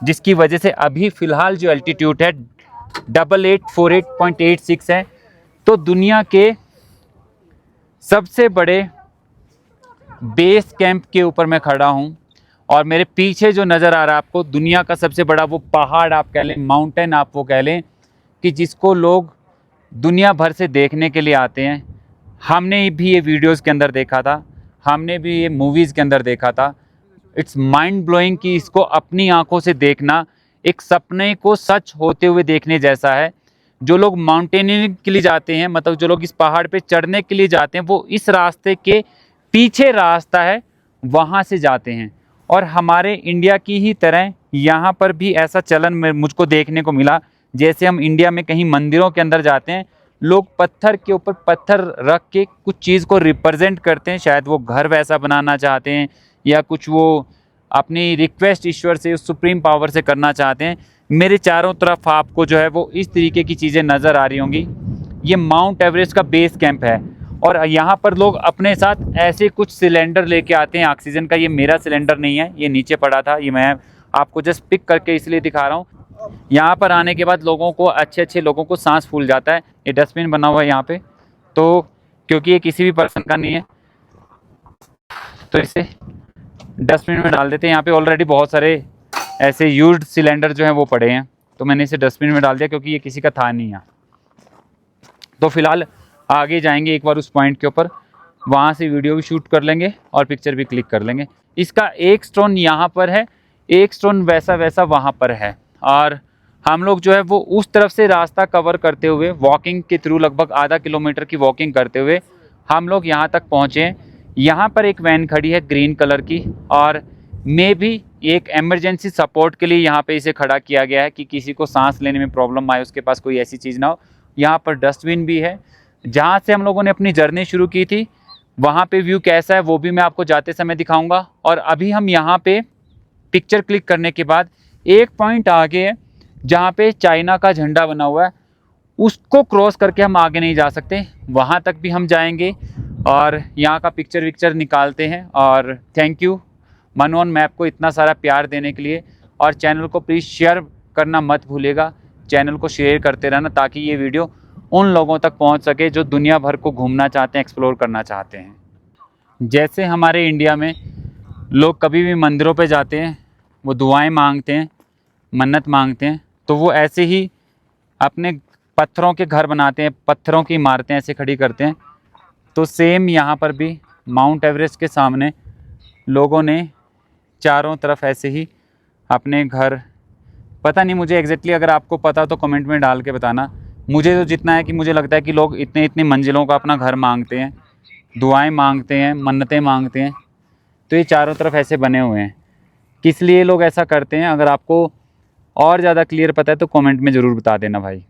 जिसकी वजह से अभी फ़िलहाल जो एल्टीट्यूड है 8848.86 है। तो दुनिया के सबसे बड़े बेस कैंप के ऊपर मैं खड़ा हूँ और मेरे पीछे जो नज़र आ रहा है आपको दुनिया का सबसे बड़ा वो पहाड़ आप कह लें, माउंटेन आप वो कह लें, कि जिसको लोग दुनिया भर से देखने के लिए आते हैं। हमने भी ये वीडियोस के अंदर देखा था, हमने भी ये मूवीज़ के अंदर देखा था। इट्स माइंड ब्लोइंग कि इसको अपनी आंखों से देखना एक सपने को सच होते हुए देखने जैसा है। जो लोग माउंटेनियरिंग के लिए जाते हैं, मतलब जो लोग इस पहाड़ पे चढ़ने के लिए जाते हैं, वो इस रास्ते के पीछे रास्ता है वहाँ से जाते हैं। और हमारे इंडिया की ही तरह यहाँ पर भी ऐसा चलन मुझको देखने को मिला। जैसे हम इंडिया में कहीं मंदिरों के अंदर जाते हैं, लोग पत्थर के ऊपर पत्थर रख के कुछ चीज़ को रिप्रेजेंट करते हैं, शायद वो घर वैसा बनाना चाहते हैं या कुछ वो अपनी रिक्वेस्ट ईश्वर से, उस सुप्रीम पावर से करना चाहते हैं। मेरे चारों तरफ आपको जो है वो इस तरीके की चीज़ें नज़र आ रही होंगी। ये माउंट एवरेस्ट का बेस कैंप है और यहाँ पर लोग अपने साथ ऐसे कुछ सिलेंडर लेके आते हैं ऑक्सीजन का। ये मेरा सिलेंडर नहीं है, ये नीचे पड़ा था, ये मैं आपको जस्ट पिक करके इसलिए दिखा रहा हूँ। यहाँ पर आने के बाद लोगों को, अच्छे लोगों को सांस फूल जाता है। ये डस्टबिन बना हुआ है यहाँ पे, तो क्योंकि ये किसी भी पर्सन का नहीं है तो इसे डस्टबिन में डाल देते हैं। यहाँ पे ऑलरेडी बहुत सारे ऐसे यूज्ड सिलेंडर जो हैं वो पड़े हैं, तो मैंने इसे डस्टबिन में डाल दिया क्योंकि ये किसी का था नहीं यहाँ। तो फिलहाल आगे जाएंगे एक बार उस पॉइंट के ऊपर, वहाँ से वीडियो भी शूट कर लेंगे और पिक्चर भी क्लिक कर लेंगे। इसका एक स्टोन यहाँ पर है, एक स्टोन वैसा वहाँ पर है। और हम लोग जो है वो उस तरफ से रास्ता कवर करते हुए वॉकिंग के थ्रू लगभग आधा किलोमीटर की वॉकिंग करते हुए हम लोग यहाँ तक पहुँचे। यहाँ पर एक वैन खड़ी है ग्रीन कलर की, और मे भी एक इमरजेंसी सपोर्ट के लिए यहाँ पे इसे खड़ा किया गया है कि किसी को सांस लेने में प्रॉब्लम आए, उसके पास कोई ऐसी चीज़ ना हो। यहाँ पर डस्टबिन भी है। जहाँ से हम लोगों ने अपनी जर्नी शुरू की थी वहाँ पे व्यू कैसा है वो भी मैं आपको जाते समय दिखाऊंगा। और अभी हम यहाँ पे पिक्चर क्लिक करने के बाद एक पॉइंट आगे है जहाँ पे चाइना का झंडा बना हुआ है, उसको क्रॉस करके हम आगे नहीं जा सकते, वहाँ तक भी हम जाएंगे और यहाँ का पिक्चर निकालते हैं। और थैंक यू मनोन मैप को इतना सारा प्यार देने के लिए। और चैनल को प्लीज़ शेयर करना मत भूलिएगा, चैनल को शेयर करते रहना ताकि ये वीडियो उन लोगों तक पहुंच सके जो दुनिया भर को घूमना चाहते हैं, एक्सप्लोर करना चाहते हैं। जैसे हमारे इंडिया में लोग कभी भी मंदिरों पे जाते हैं, वो दुआएं मांगते हैं, मन्नत मांगते हैं, तो वो ऐसे ही अपने पत्थरों के घर बनाते हैं, पत्थरों की इमारतें ऐसे खड़ी करते हैं तो सेम यहाँ पर भी माउंट एवरेस्ट के सामने लोगों ने चारों तरफ ऐसे ही अपने घर, पता नहीं मुझे एग्जैक्टली, अगर आपको पता तो कमेंट में डाल के बताना। मुझे तो जितना है कि मुझे लगता है कि लोग इतने इतने मंजिलों का अपना घर मांगते हैं, दुआएं मांगते हैं, मन्नतें मांगते हैं। तो ये चारों तरफ ऐसे बने हुए हैं। किस लिए लोग ऐसा करते हैं, अगर आपको और ज़्यादा क्लियर पता है तो कमेंट में ज़रूर बता देना भाई,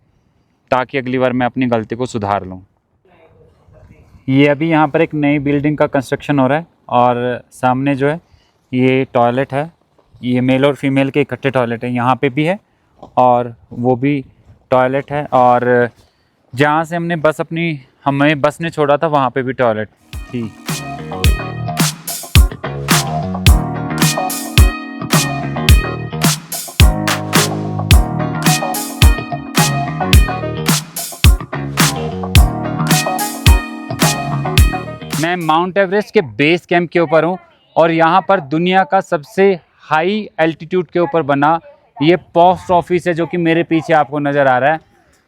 ताकि अगली बार मैं अपनी गलती को सुधार लूँ। ये अभी यहाँ पर एक नई बिल्डिंग का कंस्ट्रक्शन हो रहा है और सामने जो है ये टॉयलेट है। ये मेल और फीमेल के इकट्ठे टॉयलेट है, यहाँ पे भी है और वो भी टॉयलेट है। और जहाँ से हमें बस ने छोड़ा था वहाँ पे भी टॉयलेट थी। मैं माउंट एवरेस्ट के बेस कैंप के ऊपर हूँ और यहाँ पर दुनिया का सबसे हाई एल्टीट्यूड के ऊपर बना ये पोस्ट ऑफिस है, जो कि मेरे पीछे आपको नज़र आ रहा है।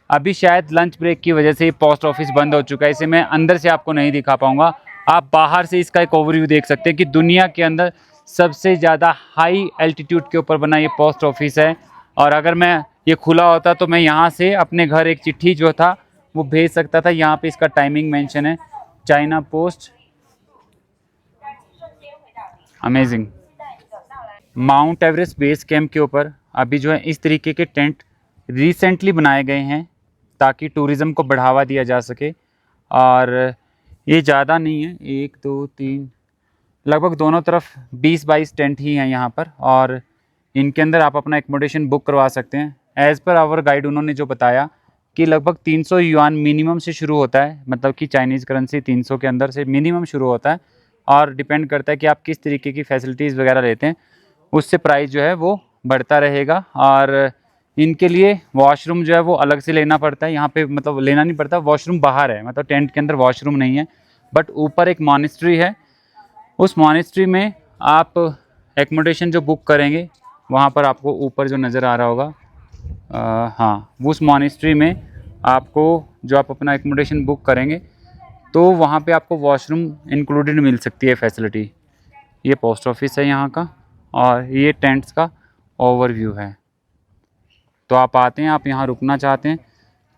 अभी शायद लंच ब्रेक की वजह से ये पोस्ट ऑफिस बंद हो चुका है, इसे मैं अंदर से आपको नहीं दिखा पाऊँगा। आप बाहर से इसका एक ओवरव्यू देख सकते हैं कि दुनिया के अंदर सबसे ज़्यादा हाई एल्टीट्यूड के ऊपर बना ये पोस्ट ऑफिस है। और अगर मैं ये खुला होता तो मैं यहाँ से अपने घर एक चिट्ठी जो था वो भेज सकता था। यहाँ पे इसका टाइमिंग मेंशन है, China post. Amazing. Mount Everest base camp के ऊपर अभी जो है इस तरीके के टेंट रिसेंटली बनाए गए हैं ताकि टूरिज़्म को बढ़ावा दिया जा सके। और ये ज़्यादा नहीं है, 1 2 3 लगभग दोनों तरफ 20-22 टेंट ही हैं यहाँ पर। और इनके अंदर आप अपना एकोमोडेशन बुक करवा सकते हैं। एज़ पर आवर गाइड उन्होंने जो बताया कि लगभग 300 युआन मिनिमम से शुरू होता है, मतलब कि चाइनीज़ करेंसी 300 के अंदर से मिनिमम शुरू होता है। और डिपेंड करता है कि आप किस तरीके की फैसिलिटीज़ वगैरह लेते हैं, उससे प्राइस जो है वो बढ़ता रहेगा। और इनके लिए वॉशरूम जो है वो अलग से लेना पड़ता है। यहाँ पे मतलब लेना नहीं पड़ता, वॉशरूम बाहर है, मतलब टेंट के अंदर वॉशरूम नहीं है। बट ऊपर एक मॉनेस्ट्री है, उस मॉनेस्ट्री में आप एकोमोडेशन जो बुक करेंगे वहाँ पर आपको ऊपर जो नज़र आ रहा होगा, हाँ, उस मॉनेस्ट्री में आपको जो आप अपना एकोमोडेशन बुक करेंगे तो वहाँ पे आपको वॉशरूम इंक्लूडेड मिल सकती है फैसिलिटी। ये पोस्ट ऑफिस है यहाँ का और ये टेंट्स का ओवरव्यू है। तो आप आते हैं, आप यहाँ रुकना चाहते हैं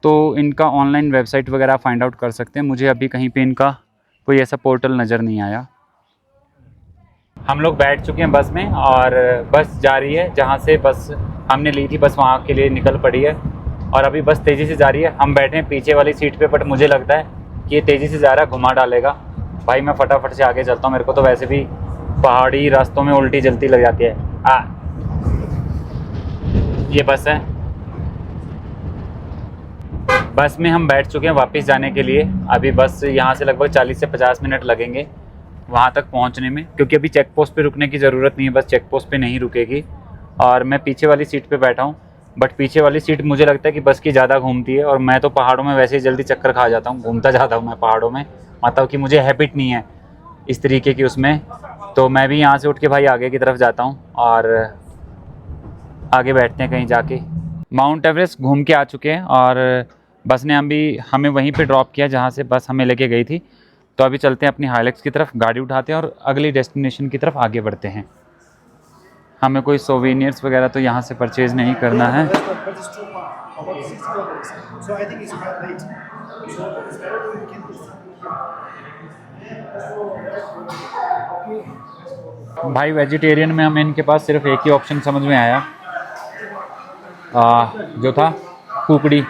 तो इनका ऑनलाइन वेबसाइट वगैरह फाइंड आउट कर सकते हैं। मुझे अभी कहीं पे इनका कोई ऐसा पोर्टल नज़र नहीं आया। हम लोग बैठ चुके हैं बस में और बस जा रही है जहाँ से बस हमने ली थी, बस वहाँ के लिए निकल पड़ी है। और अभी बस तेज़ी से जा रही है। हम बैठे हैं पीछे वाली सीट पे, बट मुझे लगता है कि ये तेज़ी से जा रहा है, घुमा डालेगा। भाई मैं फटाफट से आगे चलता हूँ, मेरे को तो वैसे भी पहाड़ी रास्तों में उल्टी जलती लग जाती है। ये बस है, बस में हम बैठ चुके हैं वापस जाने के लिए। अभी बस यहाँ से लगभग 40 से 50 मिनट लगेंगे वहाँ तक पहुँचने में, क्योंकि अभी चेक पोस्ट पे रुकने की ज़रूरत नहीं है, बस चेक पोस्ट पे नहीं रुकेगी। और मैं पीछे वाली सीट पे बैठा हूँ, बट पीछे वाली सीट मुझे लगता है कि बस की ज़्यादा घूमती है। और मैं तो पहाड़ों में वैसे ही जल्दी चक्कर खा जाता हूँ, घूमता जाता हूँ मैं पहाड़ों में, मतलब कि मुझे हैबिट नहीं है इस तरीके की उसमें। तो मैं भी यहाँ से उठ के भाई आगे की तरफ जाता हूँ और आगे बैठते हैं कहीं जाके। माउंट एवरेस्ट घूम के आ चुके हैं और बस ने हमें वहीं पे ड्रॉप किया जहाँ से बस हमें लेके गई थी। तो अभी चलते हैं अपनी हाइलेक्स की तरफ, गाड़ी उठाते हैं और अगली डेस्टिनेशन की तरफ आगे बढ़ते हैं। हमें कोई सोवेनियर्स वगैरह तो यहाँ से परचेज़ नहीं करना है। भाई वेजिटेरियन में हमें इनके पास सिर्फ एक ही ऑप्शन समझ में आया, जो था कुकड़ी।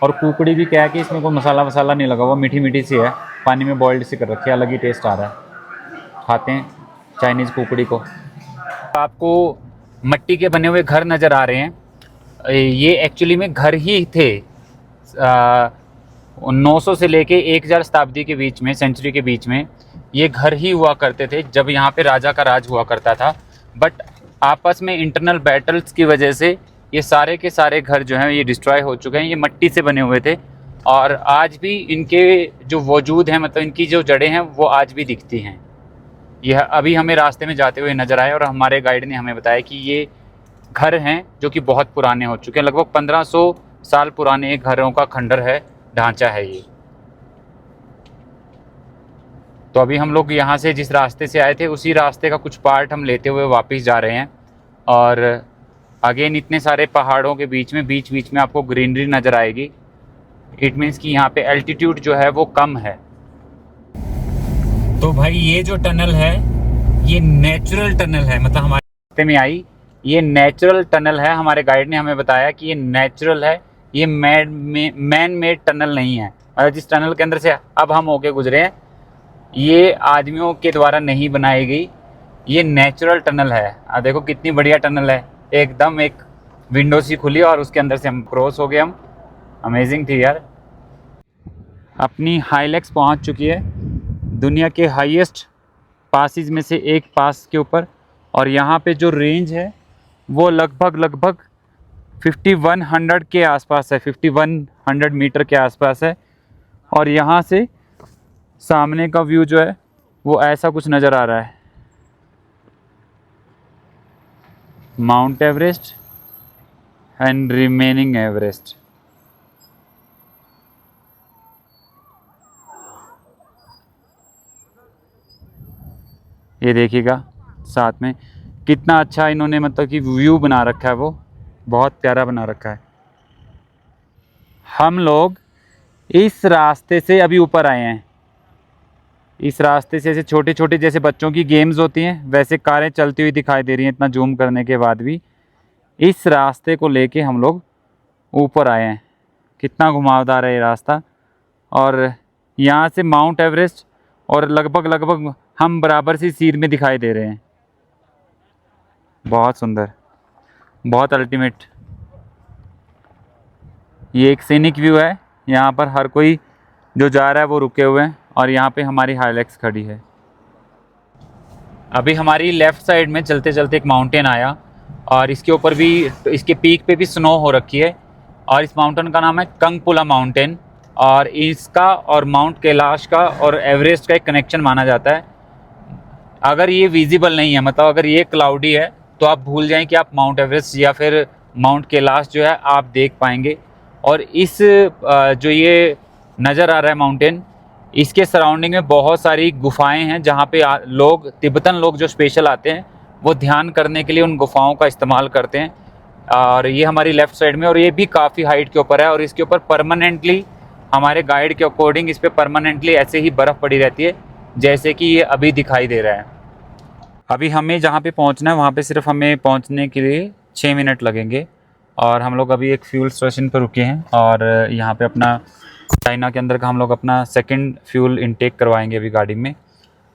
और कुकड़ी भी क्या है कि इसमें कोई मसाला वसाला नहीं लगा हुआ, मीठी मीठी सी है, पानी में बॉइल्ड सी कर रखी है, अलग ही टेस्ट आ रहा है। खाते हैं चाइनीज़ कुकड़ी को। आपको मिट्टी के बने हुए घर नज़र आ रहे हैं, ये एक्चुअली में घर ही थे। 900 से लेके 1000 शताब्दी के बीच में, सेंचुरी के बीच में ये घर ही हुआ करते थे, जब यहाँ पे राजा का राज हुआ करता था। बट आपस में इंटरनल बैटल्स की वजह से ये सारे के सारे घर जो हैं ये डिस्ट्रॉय हो चुके हैं। ये मिट्टी से बने हुए थे और आज भी इनके जो वजूद हैं, मतलब इनकी जो जड़ें हैं वो आज भी दिखती हैं। यह अभी हमें रास्ते में जाते हुए नज़र आए और हमारे गाइड ने हमें बताया कि ये घर हैं जो कि बहुत पुराने हो चुके हैं, लगभग 1500 साल पुराने घरों का खंडर है, ढांचा है ये। तो अभी हम लोग यहाँ से जिस रास्ते से आए थे उसी रास्ते का कुछ पार्ट हम लेते हुए वापस जा रहे हैं। और अगेन इतने सारे पहाड़ों के बीच में आपको ग्रीनरी नज़र आएगी। इट मीन्स कि यहाँ पे एल्टीट्यूड जो है वो कम है। तो भाई ये जो टनल है ये नेचुरल टनल है, मतलब हमारे रास्ते में आई ये नेचुरल टनल है। हमारे गाइड ने हमें बताया कि ये नेचुरल है, ये मैन मेड टनल नहीं है। मतलब जिस टनल के अंदर से अब हम होके गुजरे हैं ये आदमियों के द्वारा नहीं बनाई गई, ये नेचुरल टनल है। देखो कितनी बढ़िया टनल है, एकदम एक विंडो सी खुली और उसके अंदर से हम क्रॉस हो गए। हम अमेजिंग थी यार। अपनी हाइलैक्स पहुंच चुकी है, दुनिया के हाईएस्ट पासिस में से एक पास के ऊपर। और यहाँ पे जो रेंज है वो लगभग 5100 के आसपास है, 5100 मीटर के आसपास है। और यहाँ से सामने का व्यू जो है वो ऐसा कुछ नज़र आ रहा है, mount Everest and remaining Everest. ये देखिएगा साथ में कितना अच्छा इन्होंने मतलब कि व्यू बना रखा है, वो बहुत प्यारा बना रखा है। हम लोग इस रास्ते से अभी ऊपर आए हैं। इस रास्ते से ऐसे छोटे छोटे जैसे बच्चों की गेम्स होती हैं वैसे कारें चलती हुई दिखाई दे रही हैं। इतना जूम करने के बाद भी इस रास्ते को लेके हम लोग ऊपर आए हैं। कितना घुमावदार है ये रास्ता। और यहाँ से माउंट एवरेस्ट और लगभग हम बराबर सी सीध में दिखाई दे रहे हैं। बहुत सुंदर, बहुत अल्टीमेट। ये एक सीनिक व्यू है, यहाँ पर हर कोई जो जा रहा है वो रुके हुए हैं। और यहाँ पे हमारी हाइलैक्स खड़ी है। अभी हमारी लेफ़्ट साइड में चलते चलते एक माउंटेन आया और इसके ऊपर भी, इसके पीक पे भी स्नो हो रखी है। और इस माउंटेन का नाम है कंगपुला माउंटेन। और इसका और माउंट कैलाश का और एवरेस्ट का एक कनेक्शन माना जाता है। अगर ये विजिबल नहीं है, मतलब अगर ये क्लाउडी है, तो आप भूल जाएं कि आप माउंट एवरेस्ट या फिर माउंट कैलाश जो है आप देख पाएंगे। और इस जो ये नज़र आ रहा है माउंटेन, इसके सराउंडिंग में बहुत सारी गुफाएं हैं जहाँ पे लोग, तिब्बतन लोग जो स्पेशल आते हैं वो ध्यान करने के लिए उन गुफाओं का इस्तेमाल करते हैं। और ये हमारी लेफ़्ट साइड में, और ये भी काफ़ी हाइट के ऊपर है। और इसके ऊपर परमानेंटली, हमारे गाइड के अकॉर्डिंग, इस पर परमानेंटली ऐसे ही बर्फ़ पड़ी रहती है जैसे कि ये अभी दिखाई दे रहा है। अभी हमें जहाँ पे पहुँचना है वहाँ पे सिर्फ हमें पहुँचने के लिए 6 मिनट लगेंगे। और हम लोग अभी एक फ्यूल स्टेशन पर रुके हैं और यहाँ पे अपना चाइना के अंदर का हम लोग अपना सेकंड फ्यूल इनटेक करवाएंगे अभी गाड़ी में।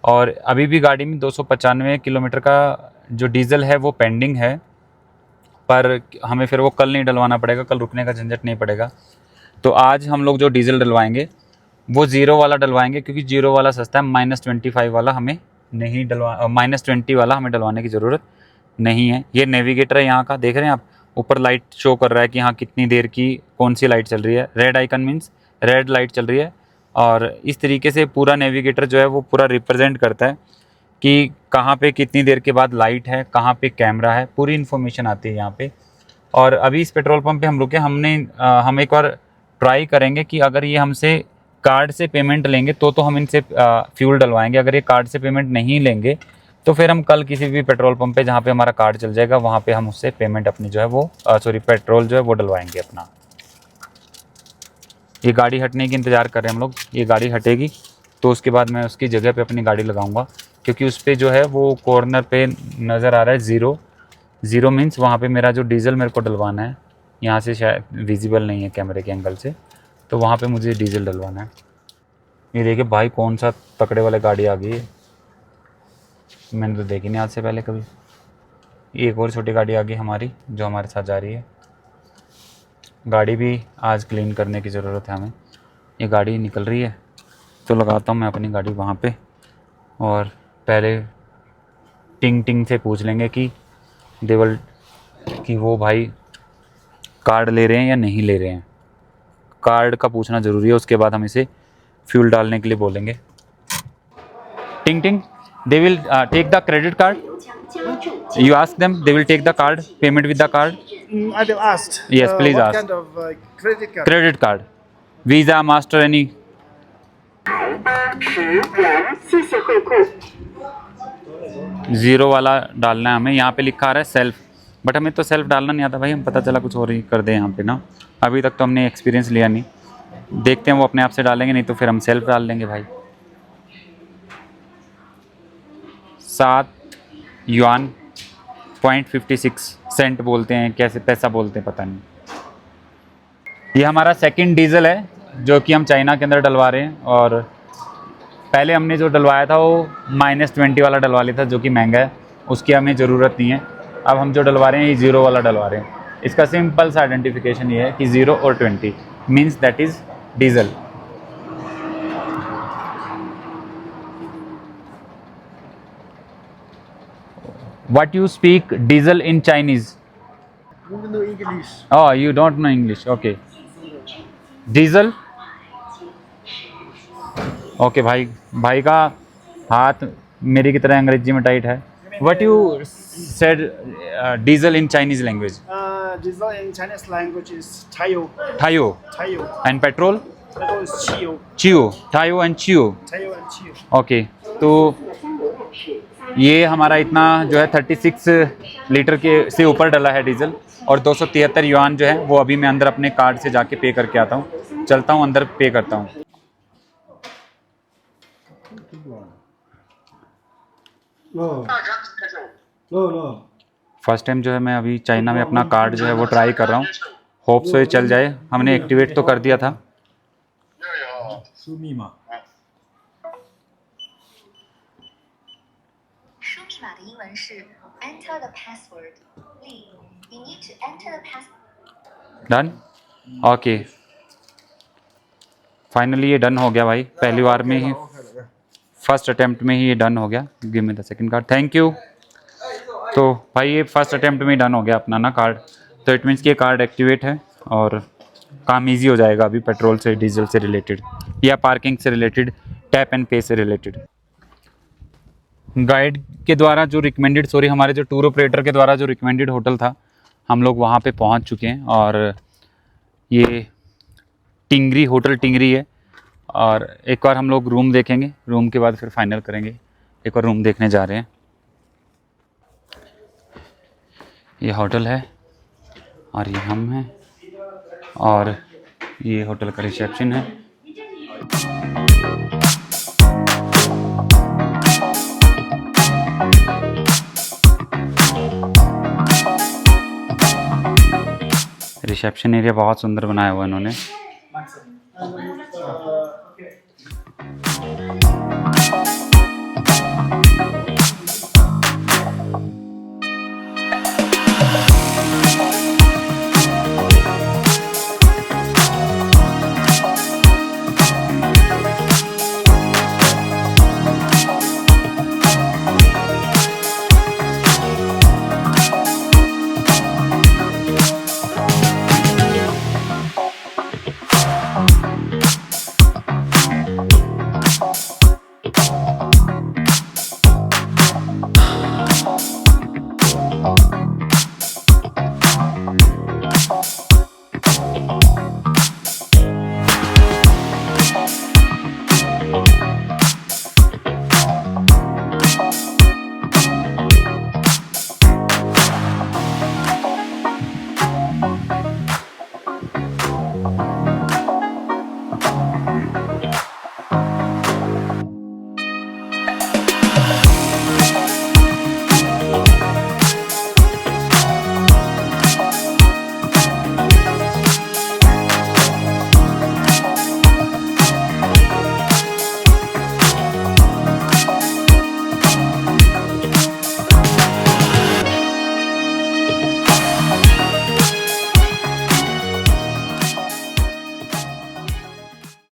और अभी भी गाड़ी में 295 किलोमीटर का जो डीज़ल है वो पेंडिंग है, पर हमें फिर वो कल नहीं डलवाना पड़ेगा, कल रुकने का झंझट नहीं पड़ेगा। तो आज हम लोग जो डीज़ल डलवाएंगे वो ज़ीरो वाला डलवाएंगे, क्योंकि ज़ीरो वाला सस्ता है। -25 वाला हमें नहीं -20 वाला हमें डलवाने की ज़रूरत नहीं है। ये नेविगेटर है यहाँ का, देख रहे हैं आप, ऊपर लाइट शो कर रहा है कि हाँ कितनी देर की कौन सी लाइट चल रही है। Red icon means red light चल रही है। और इस तरीके से पूरा नेविगेटर जो है वो पूरा रिप्रेजेंट करता है कि कहाँ पे कितनी देर के बाद लाइट है, कहाँ पे कैमरा है, पूरी इन्फॉर्मेशन आती है यहाँ पे। और अभी इस पेट्रोल पंप पे हम रुके, हम एक बार ट्राई करेंगे कि अगर ये हमसे कार्ड से पेमेंट लेंगे तो हम इनसे फ्यूल डलवाएंगे। अगर ये कार्ड से पेमेंट नहीं लेंगे तो फिर हम कल किसी भी पेट्रोल पंप पे जहाँ पे हमारा कार्ड चल जाएगा वहाँ पे हम उससे पेमेंट अपनी जो है वो पेट्रोल जो है वो डलवाएंगे अपना। ये गाड़ी हटने की इंतज़ार कर रहे हैं हम लोग। ये गाड़ी हटेगी तो उसके बाद मैं उसकी जगह पे अपनी गाड़ी लगाऊंगा, क्योंकि उस पर जो है वो कॉर्नर पे नज़र आ रहा है ज़ीरो मीन्स वहाँ पे मेरा जो डीज़ल मेरे को डलवाना है। यहाँ से शायद विजिबल नहीं है कैमरे के एंगल से, तो वहाँ पे मुझे डीज़ल डलवाना है। ये देखिए भाई कौन सा तकड़े वाले गाड़ी आ गई है, मैंने तो देखी नहीं आज से पहले कभी। एक और छोटी गाड़ी आ गई हमारी जो हमारे साथ जा रही है। गाड़ी भी आज क्लीन करने की ज़रूरत है हमें। ये गाड़ी निकल रही है तो लगाता हूँ मैं अपनी गाड़ी वहाँ पे, और पहले टिंग से पूछ लेंगे कि देवल कि वो भाई कार्ड ले रहे हैं या नहीं ले रहे हैं। कार्ड का पूछना ज़रूरी है, उसके बाद हम इसे फ्यूल डालने के लिए बोलेंगे। टिंग they will take the credit card. You ask them, they will take the card, payment with the card. I will ask. Yes, please what ask. What kind of credit card? Credit card, Visa, Master, any. Zero वाला डालना है हमें। यहाँ पे लिखा आ रहा है सेल्फ, बट हमें तो सेल्फ डालना नहीं आता भाई, हम पता चला कुछ और ही कर दें यहाँ पे ना। अभी तक तो हमने एक्सपीरियंस लिया नहीं, देखते हैं वो अपने आप से डालेंगे, नहीं तो फिर हम सेल्फ डाल देंगे भाई। 7 युआन .56 बोलते हैं, कैसे पैसा बोलते हैं पता नहीं। ये हमारा सेकंड डीजल है जो कि हम चाइना के अंदर डलवा रहे हैं, और पहले हमने जो डलवाया था वो -20 वाला डलवा लिया था जो कि महंगा है, उसकी हमें ज़रूरत नहीं है। अब हम जो डलवा रहे हैं ये 0 वाला डलवा रहे हैं। इसका सिंपल सा आइडेंटिफिकेशन ये है कि 0 और 20 means that is diesel. What you speak diesel in Chinese? You don't know English. Oh, you don't know English. Okay. Diesel. Okay, भाई का हाथ मेरी की तरह अंग्रेजी में टाइट है। What you said diesel in Chinese language? Diesel in Chinese language is Tayo. Tayo. Tayo. And petrol? Petrol is Chiyo. Chiu. Tayo and Chiu. Tayo and Chiyo. Okay, तो ये हमारा इतना जो है 36 लीटर के से ऊपर डला है डीजल, और 273 युआन जो है वो अभी मैं अंदर अपने कार्ड से जाके पे करके आता हूँ। चलता हूँ अंदर, पे करता हूँ। फर्स्ट टाइम जो है मैं अभी चाइना में अपना कार्ड जो है वो ट्राई कर रहा हूँ, होप सो ये चल जाए। हमने एक्टिवेट तो कर दिया था। डन। ओके, फाइनली ये डन हो गया भाई, पहली बार में ही, फर्स्ट अटेम्प्ट में ही ये डन हो गया। Give me the second card, thank you. तो भाई ये फर्स्ट अटेम्प्ट में ही डन हो गया अपना ना कार्ड, तो इट मीन्स कि ये कार्ड एक्टिवेट है और काम इजी हो जाएगा अभी पेट्रोल से, डीजल से रिलेटेड या पार्किंग से रिलेटेड, टैप एंड पे से रिलेटेड। गाइड के द्वारा जो रिकमेंडेड, सॉरी हमारे जो टूर ऑपरेटर के द्वारा जो रिकमेंडेड होटल था, हम लोग वहाँ पे पहुँच चुके हैं, और ये टिंगरी, होटल टिंगरी है। और एक बार हम लोग रूम देखेंगे, रूम के बाद फिर फाइनल करेंगे। एक और रूम देखने जा रहे हैं। ये होटल है और ये हम हैं, और ये होटल का रिसेप्शन है। रिसेप्शन एरिया बहुत सुंदर बनाया हुआ इन्होंने।